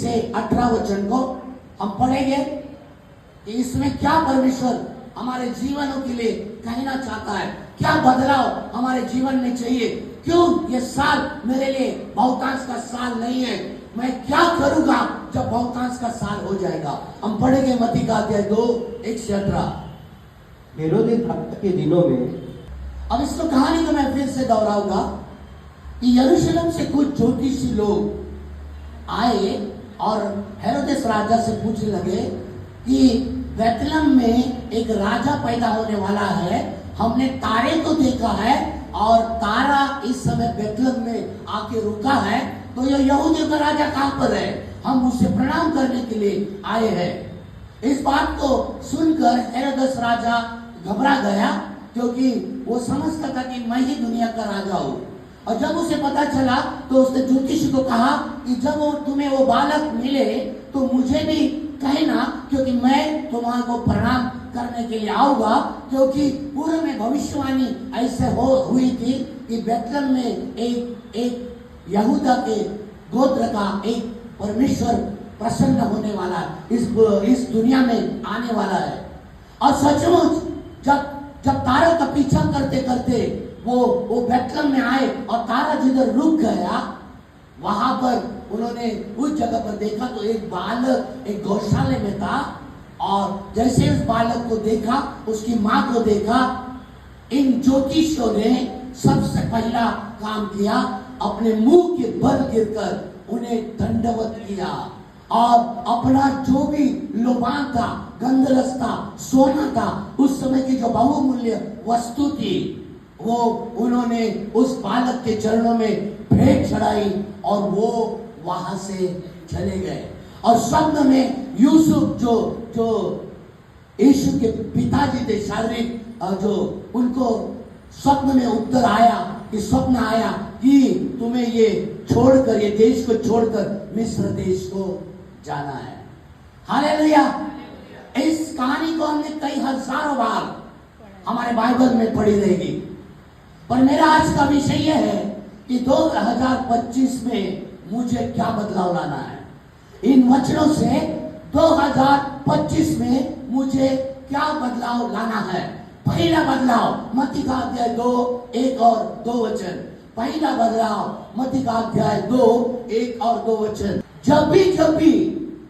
से 18 वचन को हम पढ़ेंगे कि इसमें क्या परमेश्वर हमारे जीवनों के लिए कहना चाहता है, क्या बदलाव हमारे जीवन में चाहिए, क्यों ये साल मेरे लिए बहुतांश का साल नहीं है, मैं क्या करूंगा जब बहुतांश का साल हो जाएगा। हम पढ़ेंगे मत्ती का अध्याय 2:1-18। हेरोदेस राजा के दिनों में अब इसको कहानी को मैं फिर से दोहराऊंगा कि यरूशलेम से कुछ ज्योतिषी लोग आए और हेरोदेस राजा से पूछने लगे कि बेतलहम में एक राजा पैदा होने वाला है, हमने तारे को देखा है और तारा इस समय बेतलहम में आके रुका है, तो ये यहूदियों का राजा कहां पर है, हम उसे प्रणाम करने के लिए आए हैं। इस बात को सुनकर हेरोदेस राजा घबरा गया, क्योंकि वो समझता था कि मैं ही दुनिया का राजा हूं। और जब उसे पता चला तो उसने ज्योतिषी को कहा कि जब तुम्हें वो बालक मिले तो मुझे भी कहना, क्योंकि मैं तुम्हारे को प्रणाम करने के लिए आऊंगा, क्योंकि पूर्व में भविष्यवाणी ऐसे हुई थी कि बेतलहम में एक यहूदा के गोत्र का एक परमेश्वर प्रसन्न होने वाला इस दुनिया में आने वाला है। और सचमुच जब तारा का पीछा करते करते वो बेतलहम में आए और तारा जिधर रुक गया वहां पर उन्होंने उस जगह पर देखा तो एक बालक एक गौशाले में था। और जैसे उस बालक को देखा, उसकी मां को देखा, इन ज्योतिषियों ने सबसे पहला काम किया, अपने मुंह के बल गिरकर उन्हें दंडवत किया और अपना जो भी लोबान था, गंधरस था, सोना था, उस समय की जो बहुमूल्य वस्तु थी, वो उन्होंने उस बालक के चरणों में भेंट चढ़ाई और वो वहां से चले गए। और स्वप्न में यूसुफ जो यीशु के पिताजी थे शारीरिक, जो उनको स्वप्न में उत्तर आया कि स्वप्न आया कि तुम्हें ये छोड़कर, ये देश को छोड़कर मिस्र देश को जाना है। हालेलुया। इस कहानी को हमने कई हजारों बार हमारे बाइबल में पढ़ी रहेगी, पर मेरा आज का विषय यह है कि 2025 में मुझे क्या बदलाव लाना है। इन वचनों से 2025 में मुझे क्या बदलाव लाना है। पहला बदलाव मत्ती का अध्याय 2:1 और 2 वचन। पहला बदलाव मत्ती का अध्याय 2:1 और 2 वचन। जब भी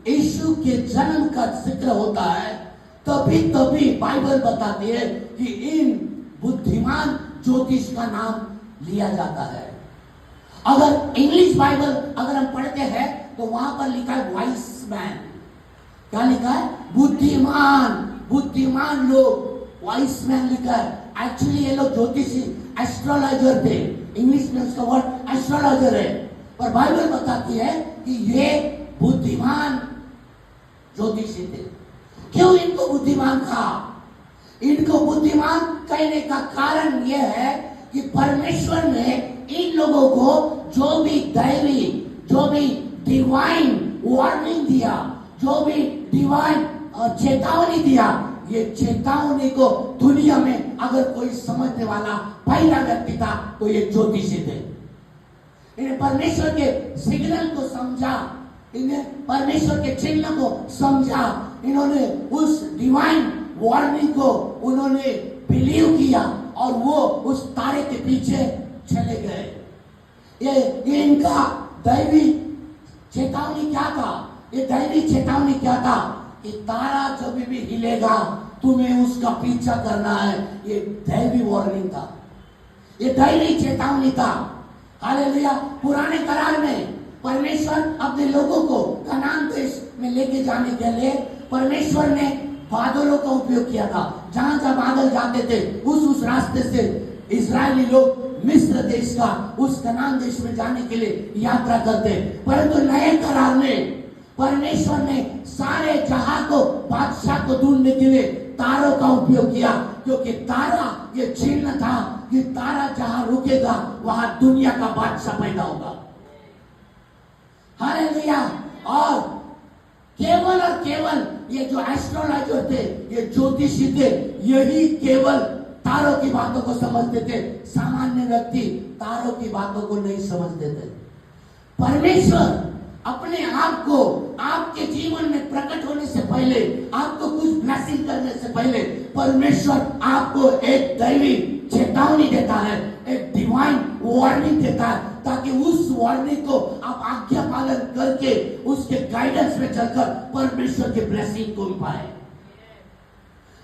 यीशु के जन्म का जिक्र होता है तभी बाइबल बताती है कि इन बुद्धिमान ज्योतिष का नाम लिया जाता है। अगर इंग्लिश बाइबल अगर हम पढ़ते हैं तो वहां पर लिखा है वाइस मैन। क्या लिखा है? बुद्धिमान लोग, वाइस मैन लिखा है। एक्चुअली ये लोग ज्योतिषी, एस्ट्रोलॉजर थे। इंग्लिश में उसका वर्ड एस्ट्रोलॉजर है, पर बाइबल बताती है कि ये बुद्धिमान ज्योतिषी थे। क्यों इनको बुद्धिमान कहा? इनको बुद्धिमान कहने का कारण यह है कि परमेश्वर ने इन लोगों को जो भी दैवी, जो भी डिवाइन वार्निंग दिया, जो भी डिवाइन चेतावनी दिया, ये चेतावनी को दुनिया में अगर कोई समझने वाला पहला व्यक्ति था तो ये ज्योतिषी थे। इन्हें परमेश्वर के सिग्नल को समझा, इन्हें परमेश्वर के चिन्ह को समझा, इन्होंने उस डिवाइन वार्निंग को उन्होंने बिलीव किया और वो उस तारे के पीछे चले गए। ये इनका दैवी चेतावनी क्या था? ये दैवी चेतावनी क्या था? कि तारा जब भी हिलेगा तुम्हें उसका पीछा करना है। ये दैवी वार्निंग था, ये दैवी चेतावनी था। हालेलुया। पुराने करार में परमेश्वर अपने लोगों को कनान देश में लेके जाने के लिए परमेश्वर ने बादलों का उपयोग किया था। जहां जहां बादल जाते थे उस रास्ते से इजरायली लोग मिस्र देश का, उस कनान देश में जाने के लिए यात्रा करते। परंतु नए करार में परमेश्वर ने सारे जहां को, बादशाह को ढूंढने के लिए तारों का उपयोग किया, क्योंकि तारा ये चिन्ह था कि तारा जहां रुकेगा वहां दुनिया का बादशाह पैदा होगा। हालेलुया। और केवल ये जो एस्ट्रोलॉजर थे, ये ज्योतिषी थे, यही केवल तारों की बातों को समझते थे। सामान्य व्यक्ति तारों की बातों को नहीं समझते थे। परमेश्वर अपने आप को आपके जीवन में प्रकट होने से पहले, आपको कुछ ब्लेसिंग करने से पहले परमेश्वर आपको एक दैवी चेतावनी देता है, एक डिवाइन वार्निंग देता है, ताकि उस वार्निंग को आप आज्ञा पालन करके उसके गाइडेंस में चलकर परमेश्वर के ब्लेसिंग को पाए।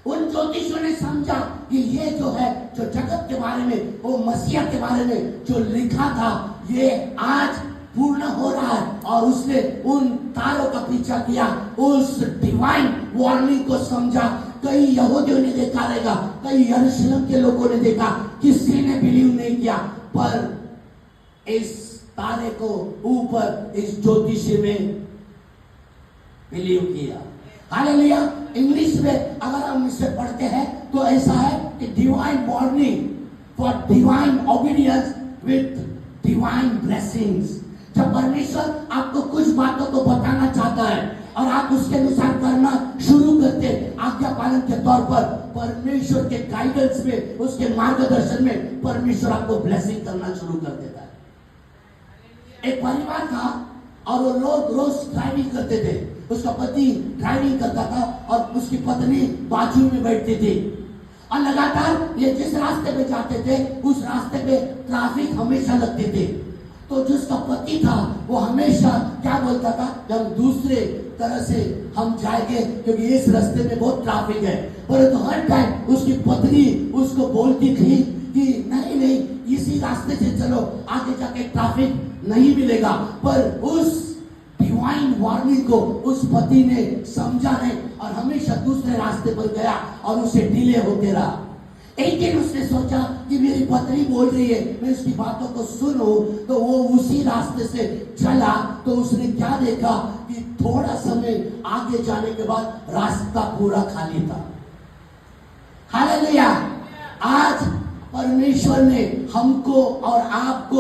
उन ज्योतिषियों ने समझा कि ये जो है, जो जगत के बारे में, वो मसीहा के बारे में जो लिखा था, ये आज पूर्ण हो रहा है। और उसने उन तारों का पीछा किया, उस डिवाइन वार्निंग को समझा। कई यहूदियों ने देखा रहेगा, कई यरूशलेम के लोगों ने देखा, किसी ने बिलीव नहीं किया, पर इस तारे को ऊपर इस ज्योतिषी में बिलीव किया। हालेलुया। इंग्लिश में अगर हम इसे पढ़ते हैं तो ऐसा है कि divine warning for divine obedience with divine blessings. जब परमेश्वर आपको कुछ बातों को बताना चाहता है और आप उसके अनुसार करना शुरू करते, आज्ञा पालन के तौर पर, परमेश्वर के गाइडेंस में, उसके मार्गदर्शन में परमेश्वर आपको ब्लेसिंग करना शुरू कर देता है। एक परिवार था और वो लोग रोज ड्राइविंग करते थे। उसका पति ड्राइविंग करता था और उसकी पत्नी बाजू में बैठती थी, और लगातार ये जिस रास्ते पे जाते थे उस रास्ते पे ट्रैफिक हमेशा लगते थे। तो जिसका पति था वो हमेशा क्या बोलता था, जब दूसरे तरह से हम जाएंगे क्योंकि इस रास्ते में बहुत ट्रैफिक है, परंतु हर टाइम उसकी पत्नी उसको बोलती थी कि नहीं नहीं, इसी रास्ते से चलो, आगे जाके ट्रैफिक नहीं मिलेगा। पर उस डिवाइन वार्निंग को उस पति ने समझा नहीं और हमेशा दूसरे रास्ते पर गया और उसे डिले होते रहा। एक दिन उसने सोचा कि मेरी पत्नी बोल रही है, मैं उसकी बातों को सुनूं, तो वो उसी रास्ते से चला। तो उसने क्या देखा कि थोड़ा समय आगे जाने के बाद रास्ता पूरा खाली था। हालेलुया। आज परमेश्वर ने हमको और आपको